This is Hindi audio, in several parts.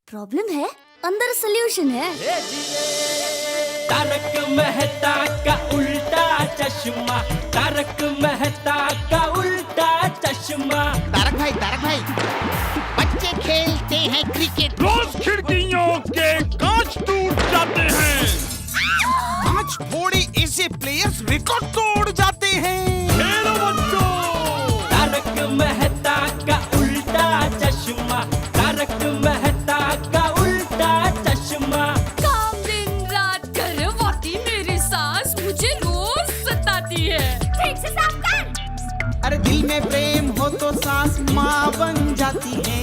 प्रॉब्लम है, अंदर सोल्यूशन है। तारक मेहता का उल्टा चश्मा, तारक मेहता का उल्टा चश्मा। तारक भाई, बच्चे खेलते हैं क्रिकेट, रोज खिड़कियों के कांच टूट जाते हैं, कांच फोड़े ऐसे प्लेयर्स रिकॉर्ड तोड़ जाते हैं। खेलो बच्चों। तारक मेहता का उल्टा चश्मा, तारक मेहता का उल्टा चश्मा। काम दिन रात करवाती मेरी सास मुझे रोज सताती है। ठीक से साफ कर। अरे दिल में प्रेम हो तो सास माँ बन जाती है।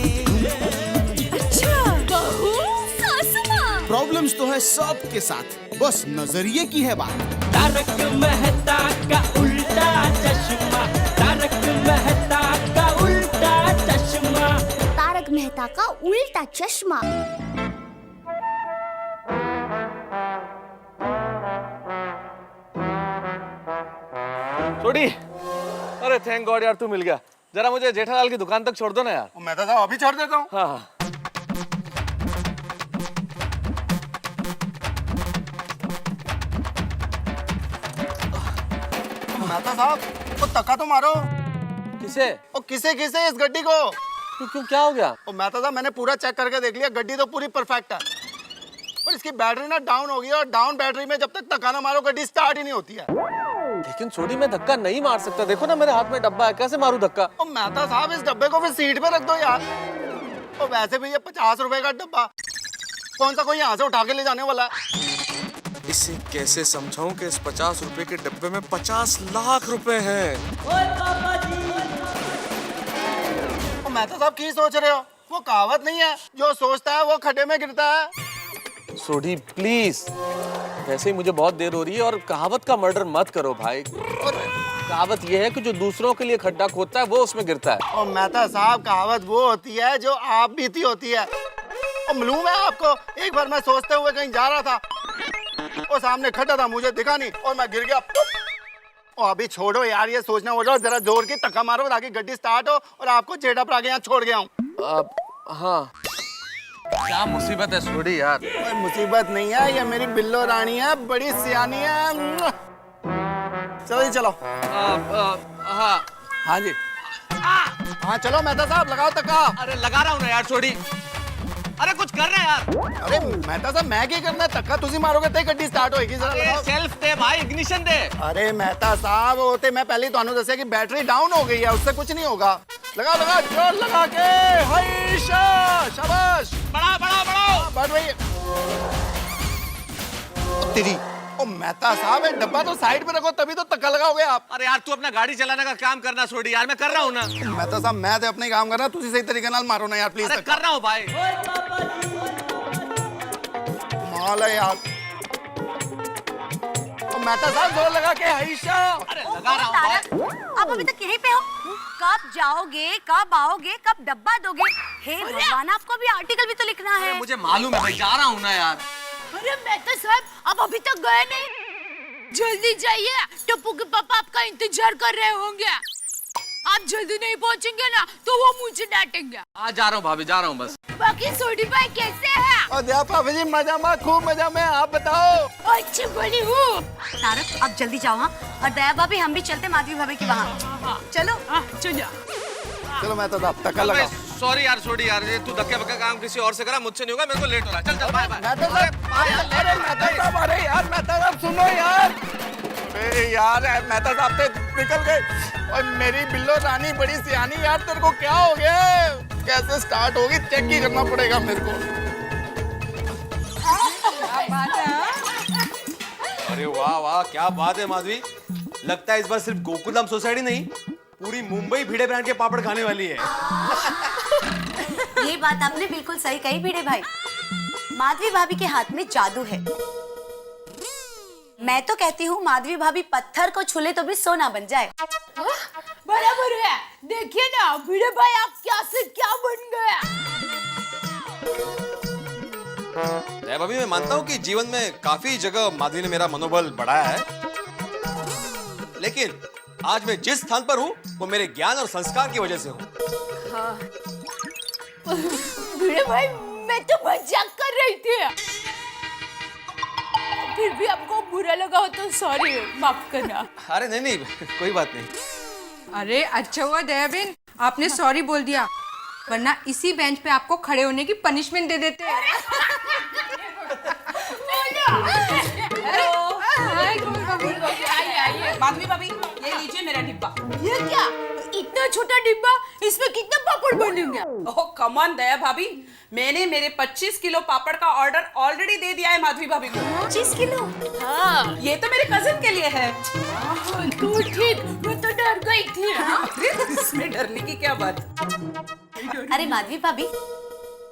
अच्छा, बहू सास माँ। प्रॉब्लम्स तो है सबके साथ, बस नजरिए की है बात। तारक मेहता का उल्टा चश्मा, तारक मेहता का उल्टा चश्मा। तारक मेहता का उल्टा चश्मा। छोड़ी, अरे थैंक गॉड यार तू मिल गया। जरा मुझे जेठालाल की दुकान तक छोड़ दो ना यार। मैं तो साहब अभी छोड़ देता हूँ। हाँ मेहता साहब वो तक्का तो मारो। किसे? ओ किसे किसे इस गड्डी को? क्यों क्या हो गया? ओ मेहता साहब मैंने पूरा चेक करके देख लिया, गड्डी तो पूरी परफेक्ट है, पर इसकी बैटरी ना डाउन हो गई है और डाउन बैटरी में जब तक धक्का ना मारो गड्डी स्टार्ट ही नहीं होती है। लेकिन छोड़ी मैं धक्का नहीं मार सकता, देखो ना मेरे हाथ में डब्बा है, कैसे मारूं धक्का? ओ मेहता साहब इस डब्बे को फिर सीट पे रख दो यार। ओ वैसे भी ये 50 रुपए का डब्बा कौन सा कोई यहाँ से उठा के ले जाने वाला है। इसे कैसे समझाऊं कि इस 50 रुपए के डब्बे में 50 लाख रुपए हैं। ओ मेहता साहब की सोच रहे हो? वो कहावत नहीं है, जो सोचता है वो खड्डे में गिरता है। सोडी प्लीज, वैसे ही मुझे बहुत देर हो रही है और कहावत का मर्डर मत करो भाई। और कहावत ये है कि जो दूसरों के लिए खड्डा खोदता है वो उसमें गिरता है। और मेहता साहब कहावत वो होती है जो आप बीती होती है। और मालूम है आपको, एक बार मैं सोचते हुए कहीं जा रहा था और सामने खड्डा था, मुझे दिखा नहीं और मैं गिर गया। और अभी छोड़ो यार ये सोचना, हो जाओ जरा जोर की धक्का मारो ताकि गड्डी स्टार्ट हो और आपको जेठा पर आके यहाँ छोड़ गया हूँ। हाँ क्या मुसीबत है सोडी यार। कोई मुसीबत नहीं है, ये मेरी बिल्लो रानी है, बड़ी सियानी है। चलो जी चलो। हाँ हाँ जी। हाँ चलो मेहता साहब लगाओ धक्का। अरे लगा रहा हूँ ना यार छोड़ी। अरे कुछ कर रहे हैं यार। अरे मेहता साहब मैं क्या करना है, धक्का तुसी मारोगे तो गड्डी स्टार्ट होएगी। जरा लगाओ। सेल्फ दे भाई, इग्निशन दे। अरे मेहता साहब होते मैं पहले ही तो दसिया कि बैटरी डाउन हो गई है, उससे कुछ नहीं होगा। लगा लगा जोर लगा के, हाईशा शाबाश। बढ़ा बढ़ा बढ़ाओ। बढ़ रही है तेरी। ओ मेहता साहब ये डब्बा तो साइड पे रखो तभी तो धक्का लगाओगे आप। अरे यार तू अपना गाड़ी चलाने का काम करना छोड़ी यार, मैं कर रहा हूँ ना। मेहता साहब मैं तो अपने काम कर रहा, तुसी सही तरीके नाल मारो ना यार प्लीज। अरे कर रहा हूँ भाई। माल है यार। ओ मेहता साहब जोर लगा के, हाईशा। अरे लगा रहा हूँ भाई। आप अभी तक यहीं पे हो? कब जाओगे, कब आओगे, कब डब्बा दोगे? हे भगवान, आपको भी आर्टिकल भी तो लिखना है। मुझे मालूम है भाई, जा रहा हूँ ना यार। अरे मेहता साहब आप अभी तक गए नहीं, जल्दी जाइए, टप्पू के पापा आपका इंतजार कर रहे होंगे। आप जल्दी नहीं पहुंचेंगे ना तो वो मुझे डांटेंगे। आज जा रहा हूँ भाभी, जा रहा हूँ बस। बाकी सोडी भाई कैसे हैं? और दयापा जी मजा में, खूब मजा में, आप बताओ। अच्छी बड़ी हूँ। तारक आप जल्दी जाओ। हाँ, और दया भाभी हम भी चलते माधवी भाभी के वहाँ। चलो चलो। चलो मेहता साहब धक्का लगाओ। सॉरी यार छोड़ी यार, ये तू धक्के बक्के काम किसी और से करा, मुझसे नहीं होगा, मेरे को लेट हो रहा है। चल चल बाय बाय। मेहता साहब अरे मेहता साहब, अरे यार मेहता साहब सुनो यार। अरे यार मेहता साहब से निकल गए। और मेरी बिल्लो रानी बड़ी सियानी यार, तेरे को क्या हो गया? कैसे स्टार्ट होगी चेक ही करना पड़ेगा मेरे को। अरे वाह वाह क्या बात है माधवी, लगता है इस बार सिर्फ गोकुलधाम सोसाइटी नहीं पूरी मुंबई भिड़े ब्रांड के पापड़ खाने वाली है। ये बात आपने बिल्कुल सही कही भिड़े भाई, माधवी भाभी के हाथ में जादू है। मैं तो कहती हूँ माधवी भाभी पत्थर को छूले तो भी सोना बन जाए। बराबर है, देखिए ना भिड़े भाई आप क्या से क्या बन गया। भाभी मैं मानता हूँ कि जीवन में काफी जगह माधवी ने मेरा मनोबल बढ़ाया है, लेकिन आज मैं जिस स्थान पर हूँ वो मेरे ज्ञान और संस्कार की वजह से हूँ। भिड़े भाई मैं तो मजाक कर रही थी। फिर भी आपको बुरा लगा हो तो सॉरी, माफ करना। अरे नहीं नहीं, कोई बात नहीं। अरे अच्छा हुआ दया बहन आपने सॉरी बोल दिया, वरना इसी बेंच पे आपको खड़े होने की पनिशमेंट दे देते। माधवी भाभी, ये लीजिए मेरा डिब्बा। ये क्या, इतना छोटा डिब्बा, इसमें कितने पापड़ बनेंगे? ओह कम ऑन दया भाभी, मैंने मेरे 25 किलो पापड़ का ऑर्डर ऑलरेडी दे दिया है माधवी भाभी को। 25 किलो? हाँ। ये तो मेरे कजिन के लिए है। तो ठीक, मैं तो डर गई थी। इसमें डरने की क्या बात? अरे माधवी भाभी,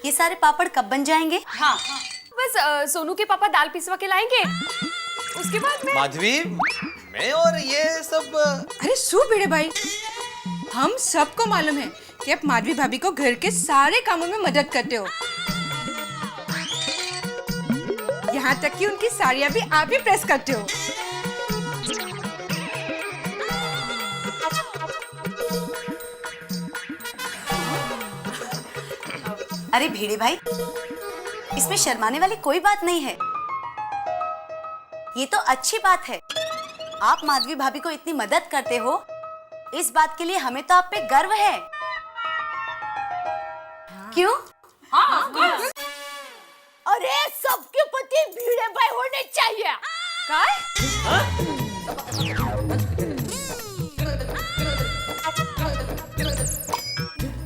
ये सारे पापड़ कब बन जाएंगे? हाँ बस सोनू के पापा दाल पिसवा के लाएंगे, उसके बाद मैं। माधवी, मैं और ये सब। अरे सु भिड़े भाई, हम सबको मालूम है कि आप माधवी भाभी को घर के सारे कामों में मदद करते हो, यहाँ तक कि उनकी साड़ियाँ भी आप ही प्रेस करते हो। अरे भिड़े भाई, इसमें शर्माने वाली कोई बात नहीं है, ये तो अच्छी बात है। आप माधवी भाभी को इतनी मदद करते हो, इस बात के लिए हमें तो आप पे गर्व है। क्यों? अरे सबके पति भिड़े भाई होने चाहिए।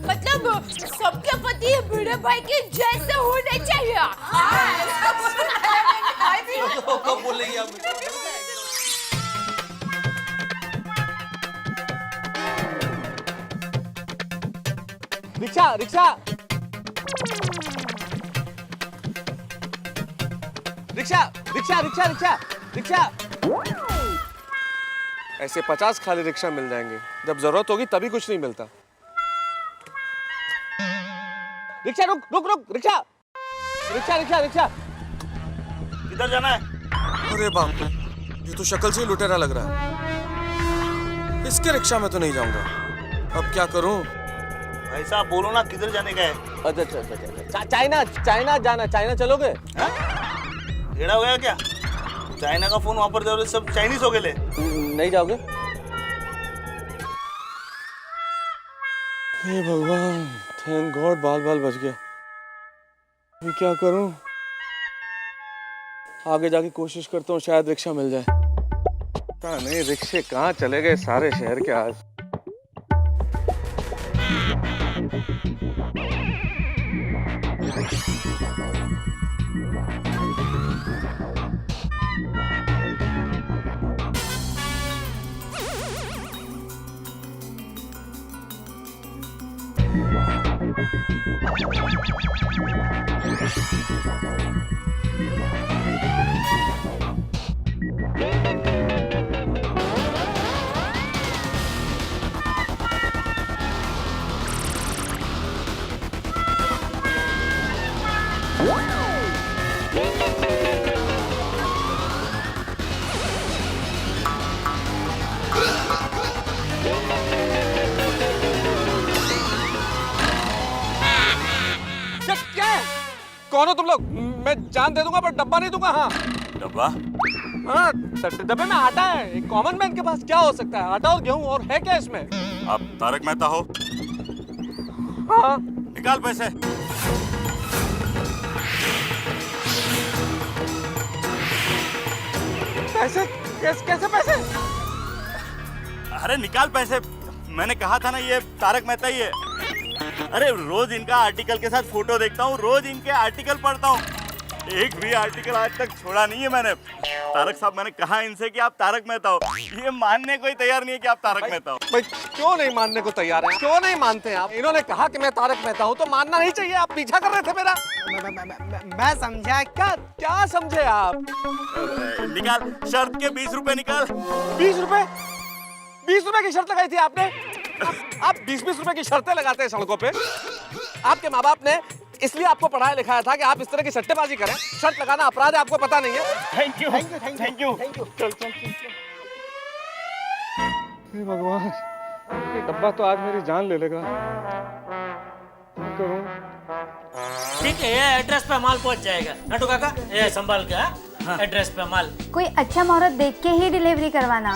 मतलब सबके पति भिड़े भाई के जैसे होने चाहिए। कब बोलेंगे आप? Rickshaw rickshaw rickshaw rickshaw rickshaw rickshaw rickshaw. ऐसे 50 खाली रिक्शा मिल जाएंगे, जब जरूरत होगी तभी कुछ नहीं मिलता। रिक्शा रुक रुक रुक, रिक्शा रिक्शा रिक्शा रिक्शा। किधर जाना है? अरे बाप रे, ये तो शक्ल से ही लुटेरा लग रहा है। इसके रिक्शा में तो नहीं जाऊंगा, अब क्या करूं? भाई साहब बोलो ना, किधर जाने का है? अच्छा अच्छा अच्छा, चाइना चाइना जाना, चाइना चलोगे? टेढ़ा हो गया क्या? चाइना का फोन वहां पर दे, सब चाइनीज हो गए। नहीं जाओगे? हे भगवान, थैंक गॉड बाल बाल बच गया। मैं क्या करूं? आगे जाके कोशिश करता हूँ, शायद रिक्शा मिल जाए। पता नहीं रिक्शे कहाँ चले गए सारे शहर के आज। क्या है? कौन हो तुम लोग? मैं जान दे दूंगा पर डब्बा नहीं दूंगा। हाँ डब्बा? हाँ, डब्बे में आटा है। एक कॉमन मैन के पास क्या हो सकता है? आटा और गेहूं, और है क्या इसमें? आप तारक मेहता हो? हाँ। निकाल पैसे। पैसे? कैसे पैसे? अरे निकाल पैसे, मैंने कहा था ना ये तारक मेहता ही है। अरे रोज इनका आर्टिकल के साथ फोटो देखता हूँ, रोज इनके आर्टिकल पढ़ता हूँ, एक भी आर्टिकल आज तक छोड़ा नहीं है मैंने। तारक साहब, मैंने कहा इनसे कि आप तारक मेहता हो, ये मानने को ही तैयार नहीं है कि आप तारक मेहता हो। भाई क्यों नहीं मानने को तैयार हैं? क्यों नहीं मानते हैं आप? इन्होंने कहा कि मैं तारक मेहता हूँ तो मानना नहीं चाहिए। आप पीछा कर रहे थे मेरा। मैं समझा। क्या समझे आप? निकाल शर्त के 20 रुपए निकाल। 20 रुपए? 20 रुपए की शर्त लगाई थी आपने? आप 20-20 रुपए की शर्तें लगाते हैं सड़कों पे। आपके माँ बाप ने इसलिए आपको पढ़ाया लिखाया था कि आप इस तरह की सट्टेबाजी करें। शर्त लगाना अपराध है, आपको पता नहीं है? Thank you thank you. हे भगवान, ये डब्बा तो आज मेरी जान ले लेगा। क्या करूं? ठीक है, ये एड्रेस पे माल पहुंच जाएगा। नटू काका ये संभाल के, हाँ? एड्रेस पे माल। कोई अच्छा मुहूर्त देख के ही डिलीवरी करवाना,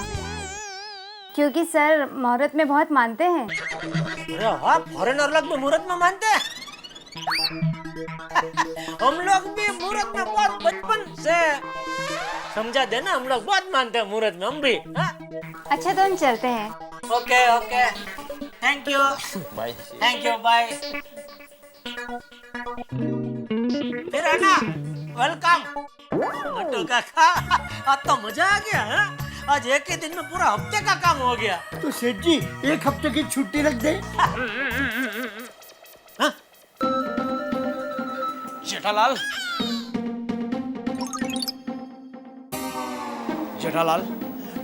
क्योंकि सर मुहूर्त में बहुत मानते हैं। अरे हाँ, फॉरेनर लोग भी मुहूर्त में मानते हैं। हम लोग भी मुहूर्त में बहुत बचपन से, समझा देना, हम लोग बहुत मानते हैं मुहूर्त में, हम भी। हाँ? अच्छा तो हम चलते हैं। Okay okay, thank you bye. Thank you bye. फिर है ना, वेलकम नटू काका। आज तो मजा आ गया। हाँ? आज एक ही दिन में पूरा हफ्ते का काम हो गया। तो सेठ जी एक हफ्ते की छुट्टी रख दे। हाँ? जेठालाल, जेठालाल,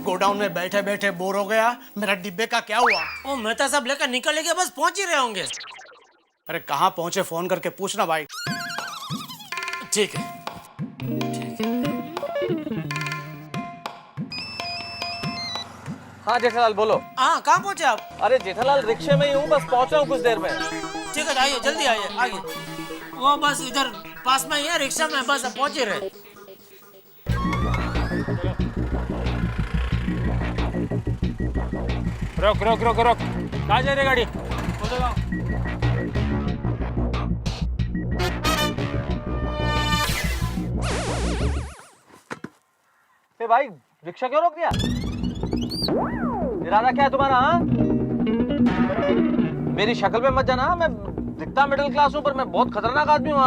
गोडाउन में बैठे बैठे बोर हो गया। मेरा डिब्बे का क्या हुआ? वो मेहता साहब लेकर निकल गए, बस पहुंच ही रहे होंगे। अरे कहाँ पहुंचे, फोन करके पूछना भाई। ठीक है। हाँ जेठालाल बोलो। हाँ, कहाँ पहुंचे आप? अरे जेठालाल रिक्शे में ही हूँ, बस पहुंच रहा हूँ कुछ देर में। ठीक है, आइए जल्दी आइए आगे। वो बस इधर पास में ही है, रिक्शा में, बस पहुंच ही रहे। रोक रोक रोक रोक, कहाँ जा रही गाड़ी? ए भाई, रिक्शा क्यों रोक दिया? इरादा क्या है तुम्हारा? हाँ? मेरी शक्ल पे मत जाना। मैं दिखता मिडिल क्लास हूँ, पर मैं बहुत खतरनाक आदमी हूँ।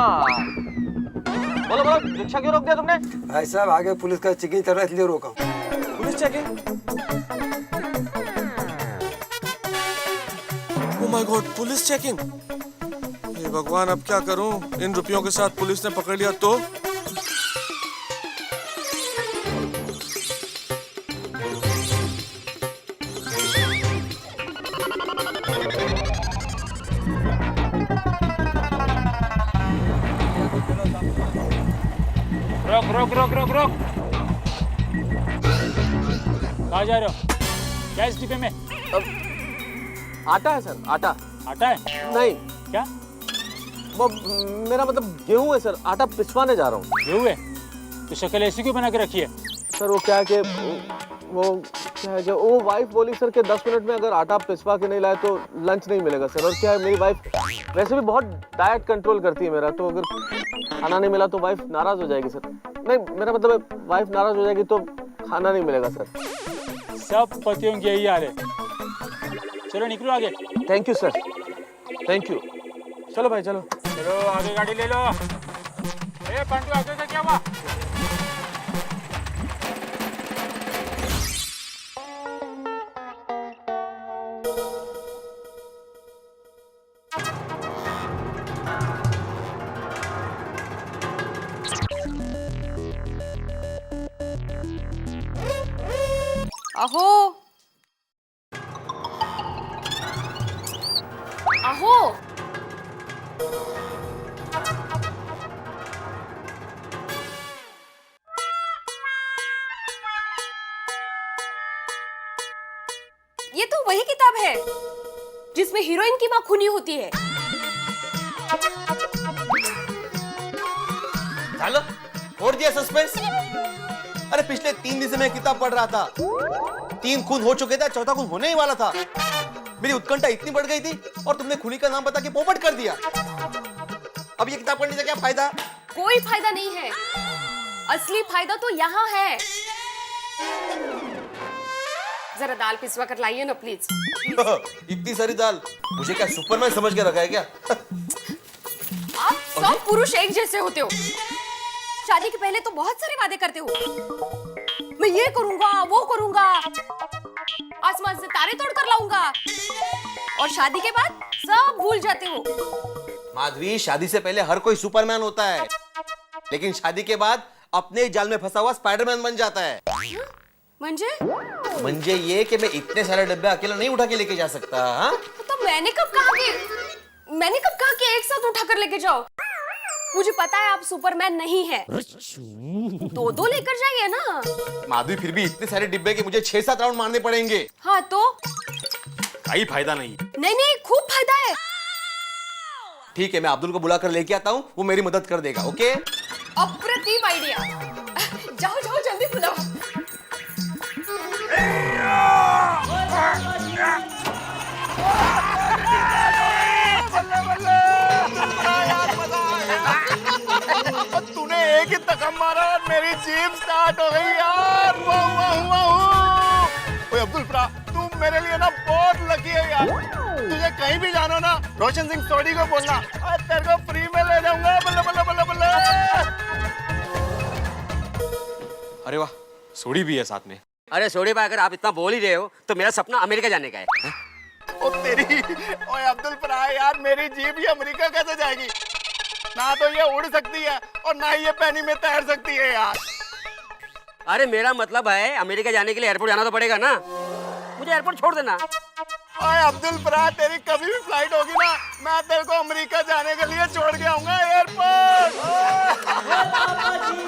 बोलो बोलो, रिक्शा क्यों रोक दिया तुमने? भाई साहब आगे पुलिस का चेकिंग चल रहा है, इसलिए रोका। Police checking? Oh my god, police checking. हे भगवान, अब क्या करूं? इन रुपयों के साथ पुलिस ने पकड़ लिया तो? रोक रोक रोक रोक रोक, कहाँ जा रहे हो? क्या इस डिब्बे में? आटा है सर, आटा। आटा है? नहीं। क्या? वो मेरा मतलब गेहूं है सर, आटा पिसवाने जा रहा हूँ। गेहूं है? तो शक्ल ऐसी क्यों बना के रखी है? सर वो क्या है कि वो वाइफ बोली सर कि 10 मिनट में अगर आटा पिसवा के नहीं लाए तो लंच नहीं मिलेगा सर। और क्या है, मेरी वाइफ वैसे भी बहुत डाइट कंट्रोल करती है मेरा, तो अगर खाना नहीं मिला तो वाइफ नाराज हो जाएगी सर। नहीं, मेरा मतलब वाइफ नाराज हो जाएगी तो खाना नहीं मिलेगा सर। सब पतियों की यही हाल है। चलो निकलो आगे। Thank you sir, thank you. चलो भाई चलो। चलो आगे गाड़ी ले लो। ए पंटू, आगे का क्या हुआ? अहो अहो, ये तो वही किताब है जिसमें हीरोइन की माँ खूनी होती है। झालं? और दिया सस्पेंस। अरे पिछले 3 दिन से मैं किताब पढ़ रहा था। 3 खून हो चुके थे, चौथा खून होने ही वाला था। मेरी उत्कंठा इतनी बढ़ गई थी और तुमने खूनी का नाम बता के पोपट कर दिया। अब ये किताब पढ़ने से क्या फायदा? कोई फायदा नहीं है, असली फायदा तो यहाँ है। जरा दाल पिसवा कर लाइए ना प्लीज। इतनी सारी दाल? मुझे क्या सुपरमैन समझ के रखा है क्या? आप सब पुरुष एक जैसे होते हो। शादी के पहले तो बहुत सारे वादे करते हो, मैं ये करूंगा वो करूंगा, आसमान से तारे तोड़कर लाऊंगा, और शादी के बाद सब भूल जाते हो। माधवी, शादी से पहले हर कोई सुपरमैन होता है, लेकिन शादी के बाद अपने जाल में फंसा हुआ स्पाइडरमैन बन जाता है। म्हणजे ये कि मैं इतने सारे डब्बे अकेला नहीं उठा के लेके जा सकता। हाँ? तो मैंने कब कहा कि एक साथ उठा कर लेके जाओ? मुझे पता है आप सुपरमैन नहीं है, 2-2 लेकर जाइए ना। माधवी, फिर भी इतने सारे डिब्बे के मुझे 6-7 राउंड मारने पड़ेंगे। हाँ तो कोई फायदा नहीं। नहीं, खूब फायदा है। ठीक है, मैं अब्दुल को बुला कर लेके आता हूँ, वो मेरी मदद कर देगा। ओके? अप्रतिम आइडिया। जाओ जाओ जल्दी बुलाओ। तूने एक ही तकम मारा और मेरी जीप स्टार्ट हो गई यार। ओए अब्दुल फरा, तू मेरे लिए ना बहुत लकी है यार। तुझे कहीं भी जाना ना, रोशन सिंह सोडी को बोलना, आज तेरे को फ्री में ले जाऊंगा। बल्ले बल्ले बल्ले बल्ले। अरे वाह, सोडी भी है साथ में। अरे सोडी भाई, अगर आप इतना बोल ही रहे हो तो मेरा सपना अमेरिका जाने का है। ओ तेरी, ओए अब्दुल फरा यार, मेरी जीप ही अमेरिका कैसे जाएगी? ना तो ये उड़ सकती है और ना ही ये पानी में तैर सकती है यार। अरे मेरा मतलब है अमेरिका जाने के लिए एयरपोर्ट जाना तो पड़ेगा ना, मुझे एयरपोर्ट छोड़ देना। ओए अब्दुल फरा, तेरी कभी भी फ्लाइट होगी ना, मैं तेरे को अमेरिका जाने के लिए छोड़ के आऊंगा एयरपोर्ट।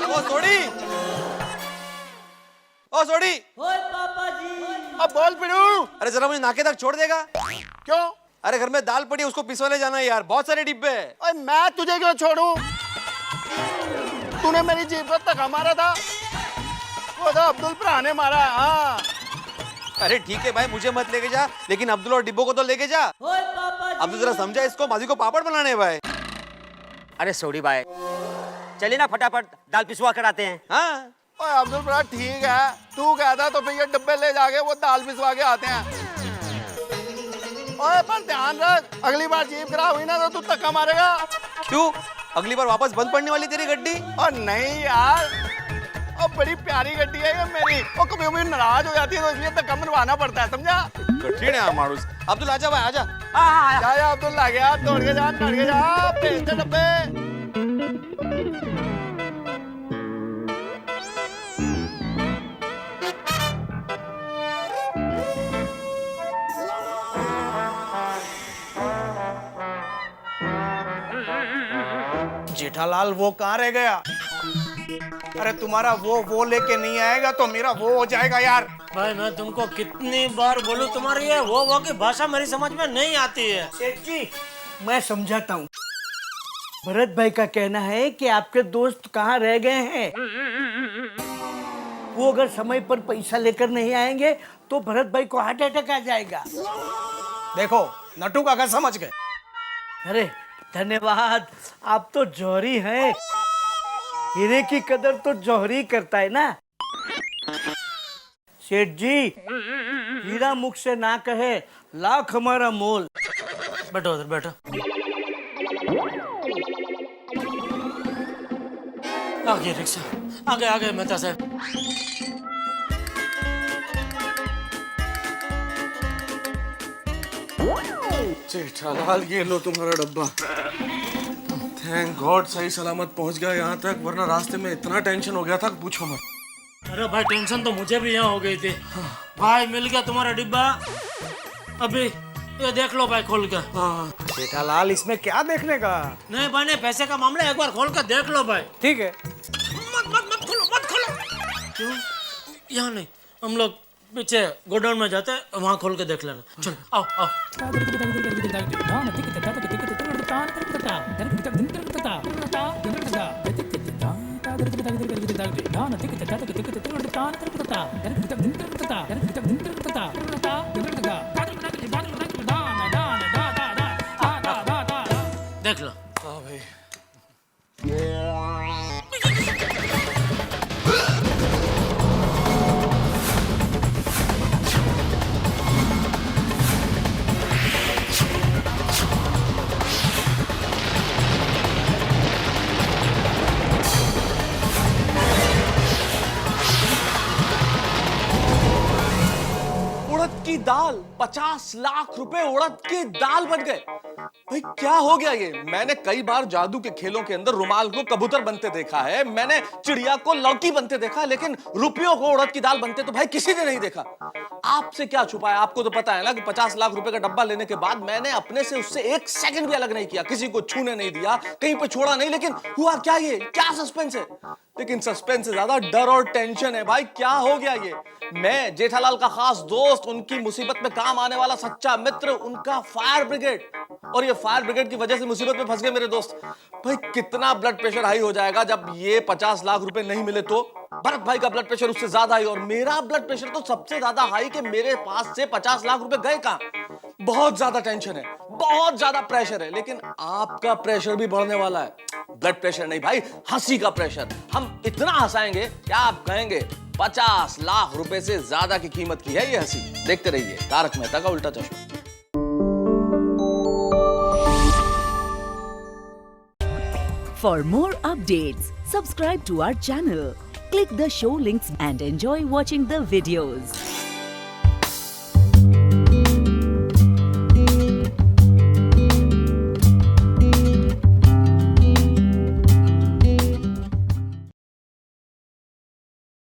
ओ सोडी, ओ सोडी, अब बोल पिड़ू। अरे जरा मुझे नाके तक छोड़ देगा? क्यों? अरे घर में दाल पड़ी, उसको पिसवाने जाना है यार, बहुत सारे डिब्बे हैं। ओए मैं तुझे क्यों छोड़ूं? तूने मेरी जीप को धक्का मारा था, वो तो अब्दुल फरा ने मारा। हाँ। अरे ठीक है भाई, मुझे मत लेके जा, लेकिन अब्दुल और डिब्बो को तो लेके जा। अब्दुल जरा समझा इसको, माजी को पापड़ बनाने भाई। अरे सोडी भाई, चलिए ना फटाफट दाल पिसवा कर आते हैं। हाँ ओए अब्दुल फरा, ठीक है, तू कहता तो फिर ये डब्बे ले जाके वो दाल पिसवा के आते हैं। ओए पर ध्यान रख, अगली बार जीप खराब हुई ना तो तू धक्का मारेगा। क्यों? अगली बार वापस बंद पड़ने वाली तेरी गड्डी? और नहीं यार, और बड़ी प्यारी गड्डी है ये मेरी, और कभी कभी नाराज हो जाती है तो इसलिए धक्का मरवाना पड़ता है, समझा? कठिन है मारूस। अब्दुल आजा भाई, आजा। जा अब्दुल, आ गया, दौड़ के जा, भेज दे डब्बे। जेठालाल वो कहाँ रह गया? अरे तुम्हारा वो लेके नहीं आएगा तो मेरा वो हो जाएगा यार। भाई मैं तुमको कितनी बार बोलूं, तुम्हारी ये वो की भाषा मेरी समझ में नहीं आती है। सेठ जी, मैं समझाता हूँ। भरत भाई का कहना है कि आपके दोस्त कहाँ रह गए हैं। वो अगर समय पर पैसा लेकर नहीं आएंगे तो भरत भाई को हार्ट अटैक आ जाएगा। देखो नटू काका समझ गए। अरे धन्यवाद, आप तो जौहरी हैं। हीरे की कदर तो जौहरी करता है ना। सेठ जी, हीरा मुख से ना कहे, लाख हमारा मोल। बैठो उधर बैठो। आगे रिक्शा, आगे आगे मेहता साहब। जेठालाल, ये लो तुम्हारा डब्बा। थैंक गॉड सही सलामत पहुंच गया यहाँ तक, वरना रास्ते में इतना टेंशन हो गया था पूछो मत। अरे भाई टेंशन तो मुझे भी यहाँ हो गई थी। भाई मिल गया तुम्हारा डिब्बा, अभी ये देख लो भाई खोल के। जेठालाल, इसमें क्या देखने का? नहीं भाई नहीं, पैसे का मामला है, एक बार खोल कर देख लो भाई। ठीक है। मत खोलो। क्यों? यहाँ नहीं, हम लोग पीछे गोडाउन में जाते हैं, वहाँ खोल के देख लेना। चलो आओ आओ। देख लो। हाँ भाई। उड़द की दाल, 50 लाख रुपए उड़द की दाल बन गए। भाई क्या हो गया ये? मैंने कई बार जादू के खेलों के अंदर रुमाल को कबूतर बनते देखा है, मैंने चिड़िया को लौकी बनते देखा है, लेकिन रुपयों को उड़द की दाल बनते तो भाई किसी ने नहीं देखा। आपसे क्या छुपा है? आपको तो पता है ना कि 50 लाख रुपए का डब्बा लेने के बाद मैंने अपने से उससे 1 सेकंड भी अलग नहीं किया, किसी को छूने नहीं दिया, कहीं पे छोड़ा नहीं। लेकिन हुआ क्या? ये क्या सस्पेंस है? लेकिन सस्पेंस से ज्यादा डर और टेंशन है भाई। क्या हो गया ये? मैं जेठालाल का खास दोस्त, उनकी मुसीबत में काम काम आने वाला सच्चा मित्र उनका फायर ब्रिगेड। और ये फायर ब्रिगेड की वजह से मुसीबत में फंस गए मेरे दोस्त। भाई कितना ब्लड प्रेशर हाई हो जाएगा जब ये 50 लाख रुपए नहीं मिले तो। भरत भाई का ब्लड प्रेशर उससे ज्यादा हाई और मेरा ब्लड प्रेशर तो सबसे ज्यादा हाई कि मेरे पास से 50 लाख रुपए गए कहां। बहुत ज्यादा टेंशन है, बहुत ज्यादा प्रेशर है। लेकिन आपका प्रेशर भी बढ़ने वाला है। ब्लड प्रेशर नहीं भाई, हंसी का प्रेशर। हम इतना हंसाएंगे क्या आप कहेंगे 50 लाख रुपए से ज्यादा की कीमत की है ये हंसी। देखते रहिए तारक मेहता का उल्टा चश्मा। For more updates, subscribe to our channel, click the show links and enjoy watching the videos.